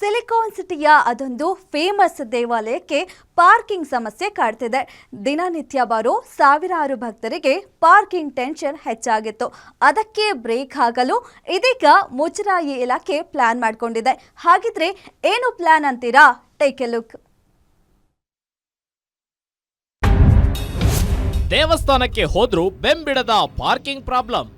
Silicon ಸಿಟಿಯ ಅದೊಂದು famous ದೇವಾಲಯಕ್ಕೆ ಪಾರ್ಕಿಂಗ್ ಸಮಸ್ಯೆ ಕಾಡ್ತಿದೆ. ದಿನನಿತ್ಯ ಬರೋ ಸಾವಿರಾರು ಭಕ್ತರಿಗೆ ಪಾರ್ಕಿಂಗ್ ಟೆನ್ಷನ್ ಹೆಚ್ಚಾಗಿತ್ತು. ಅದಕ್ಕೆ ಬ್ರೇಕ್ ಹಾಕಲು ಇದೀಗ ಮುಜರಾಯಿ ಇಲಾಖೆ ಪ್ಲಾನ್ ಮಾಡಿಕೊಂಡಿದೆ. ಹಾಗಿದ್ರೆ ಏನು ಪ್ಲಾನ್ ಅಂತೀರಾ? Take A look. ದೇವಸ್ಥಾನಕ್ಕೆ ಹೋದ್ರೂ ಬೆಂಬಿಡದ ಪಾರ್ಕಿಂಗ್ ಪ್ರಾಬ್ಲಮ್.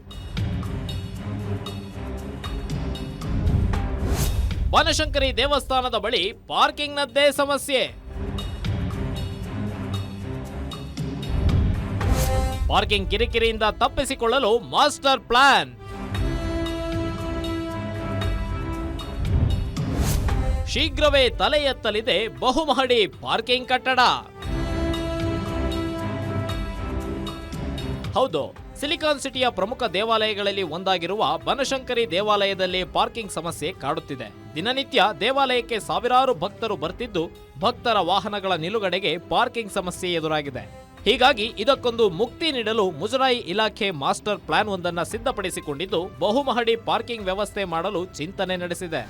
ಬನಶಂಕರಿ ದೇವಸ್ಥಾನದ ಬಳಿ ಪಾರ್ಕಿಂಗ್ನದ್ದೇ ಸಮಸ್ಯೆ. ಪಾರ್ಕಿಂಗ್ ಕಿರಿಕಿರಿಯಿಂದ ತಪ್ಪಿಸಿಕೊಳ್ಳಲು ಮಾಸ್ಟರ್ ಪ್ಲಾನ್. ಶೀಘ್ರವೇ ತಲೆ ಎತ್ತಲಿದೆ ಬಹುಮಹಡಿ ಪಾರ್ಕಿಂಗ್ ಕಟ್ಟಡ. ಹೌದು, ಸಿಲಿಕಾನ್ ಸಿಟಿಯ ಪ್ರಮುಖ ದೇವಾಲಯಗಳಲ್ಲಿ ಒಂದಾಗಿರುವ ಬನಶಂಕರಿ ದೇವಾಲಯದಲ್ಲಿ ಪಾರ್ಕಿಂಗ್ ಸಮಸ್ಯೆ ಕಾಡುತ್ತಿದೆ. ದಿನನಿತ್ಯ ದೇವಾಲಯಕ್ಕೆ ಸಾವಿರಾರು ಭಕ್ತರು ಬರ್ತಿದ್ದು, ಭಕ್ತರ ವಾಹನಗಳ ನಿಲುಗಡೆಗೆ ಪಾರ್ಕಿಂಗ್ ಸಮಸ್ಯೆ ಎದುರಾಗಿದೆ. ಹೀಗಾಗಿ ಇದಕ್ಕೊಂದು ಮುಕ್ತಿ ನೀಡಲು ಮುಜರಾಯಿ ಇಲಾಖೆ ಮಾಸ್ಟರ್ ಪ್ಲಾನ್ ಒಂದನ್ನು ಸಿದ್ಧಪಡಿಸಿಕೊಂಡಿದ್ದು, ಬಹುಮಹಡಿ ಪಾರ್ಕಿಂಗ್ ವ್ಯವಸ್ಥೆ ಮಾಡಲು ಚಿಂತನೆ ನಡೆಸಿದೆ.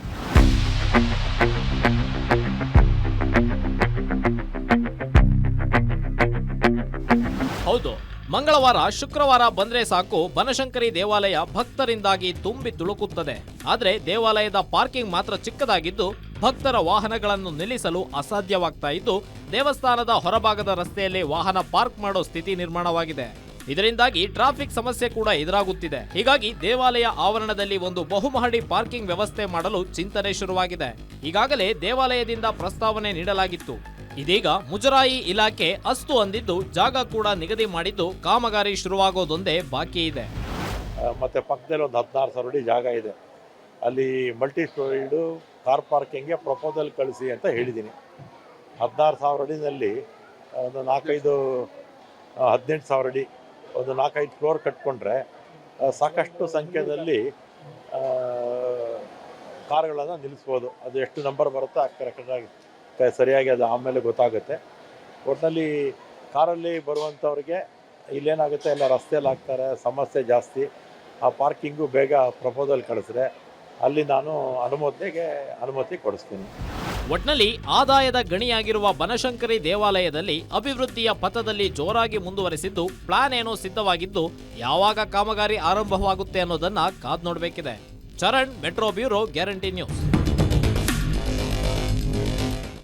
ಹೌದು, ಮಂಗಳವಾರ ಶುಕ್ರವಾರ ಬಂದ್ರೆ ಸಾಕು ಬನಶಂಕರಿ ದೇವಾಲಯ ಭಕ್ತರಿಂದಾಗಿ ತುಂಬಿ ತುಳುಕುತ್ತದೆ. ಆದ್ರೆ ದೇವಾಲಯದ ಪಾರ್ಕಿಂಗ್ ಮಾತ್ರ ಚಿಕ್ಕದಾಗಿದ್ದು, ಭಕ್ತರ ವಾಹನಗಳನ್ನು ನಿಲ್ಲಿಸಲು ಅಸಾಧ್ಯವಾಗ್ತಾ ಇದ್ದು, ದೇವಸ್ಥಾನದ ಹೊರಭಾಗದ ರಸ್ತೆಯಲ್ಲಿ ವಾಹನ ಪಾರ್ಕ್ ಮಾಡೋ ಸ್ಥಿತಿ ನಿರ್ಮಾಣವಾಗಿದೆ. ಇದರಿಂದಾಗಿ ಟ್ರಾಫಿಕ್ ಸಮಸ್ಯೆ ಕೂಡ ಎದುರಾಗುತ್ತಿದೆ. ಹೀಗಾಗಿ ದೇವಾಲಯ ಆವರಣದಲ್ಲಿ ಒಂದು ಬಹುಮಹಡಿ ಪಾರ್ಕಿಂಗ್ ವ್ಯವಸ್ಥೆ ಮಾಡಲು ಚಿಂತನೆ ಶುರುವಾಗಿದೆ. ಈಗಾಗಲೇ ದೇವಾಲಯದಿಂದ ಪ್ರಸ್ತಾವನೆ ನೀಡಲಾಗಿತ್ತು. ಇದೀಗ ಮುಜರಾಯಿ ಇಲಾಖೆ ಅಸ್ತು ಅಂದಿದ್ದು, ಜಾಗ ಕೂಡ ನಿಗದಿ ಮಾಡಿದ್ದು, ಕಾಮಗಾರಿ ಶುರುವಾಗೋದೊಂದೇ ಬಾಕಿ ಇದೆ. ಮತ್ತೆ ಪಕ್ಕದಲ್ಲಿ ಒಂದು 16,000 ಅಡಿ ಜಾಗ ಇದೆ. ಅಲ್ಲಿ ಮಲ್ಟಿ ಸ್ಟೋರಿಡು ಕಾರ್ ಪಾರ್ಕಿಂಗ್ಗೆ ಪ್ರಪೋಸಲ್ ಕಳಿಸಿ ಅಂತ ಹೇಳಿದ್ದೀನಿ. 16,000 ಅಡಿನಲ್ಲಿ ಒಂದು 18,000 ಅಡಿ ಒಂದು 4-5 ಫ್ಲೋರ್ ಕಟ್ಕೊಂಡ್ರೆ ಸಾಕಷ್ಟು ಸಂಖ್ಯೆಯಲ್ಲಿ ಕಾರ್ಗಳನ್ನು ನಿಲ್ಲಿಸ್ಬೋದು. ಅದು ಎಷ್ಟು ನಂಬರ್ ಬರುತ್ತೋ ಕರೆಕ್ಟಾಗಿ ಸರಿಯಾಗಿ ಅದು ಆಮೇಲೆ ಗೊತ್ತಾಗುತ್ತೆ. ಒಟ್ಟಿನಲ್ಲಿ ಕಾರಲ್ಲಿ ಬರುವಂಥವ್ರಿಗೆ ಇಲ್ಲೇನಾಗುತ್ತೆ, ಎಲ್ಲ ರಸ್ತೆಯಲ್ಲಿ ಹಾಕ್ತಾರೆ, ಸಮಸ್ಯೆ ಜಾಸ್ತಿ. ಆ ಪಾರ್ಕಿಂಗು ಬೇಗ ಪ್ರಪೋಸಲ್ ಕಳಿಸಿದ್ರೆ ಅಲ್ಲಿ ನಾನು ಅನುಮತಿ ಕೊಡಿಸ್ತೀನಿ. ಒಟ್ನಲ್ಲಿ ಆದಾಯದ ಗಣಿಯಾಗಿರುವ ಬನಶಂಕರಿ ದೇವಾಲಯದಲ್ಲಿ ಅಭಿವೃದ್ಧಿಯ ಪಥದಲ್ಲಿ ಜೋರಾಗಿ ಮುಂದುವರೆಸಿದ್ದು, ಪ್ಲಾನ್ ಏನೋ ಸಿದ್ಧವಾಗಿದ್ದು, ಯಾವಾಗ ಕಾಮಗಾರಿ ಆರಂಭವಾಗುತ್ತೆ ಅನ್ನೋದನ್ನ ಕಾದ್ ನೋಡಬೇಕಿದೆ. Charan, metro bureau, guarantee news.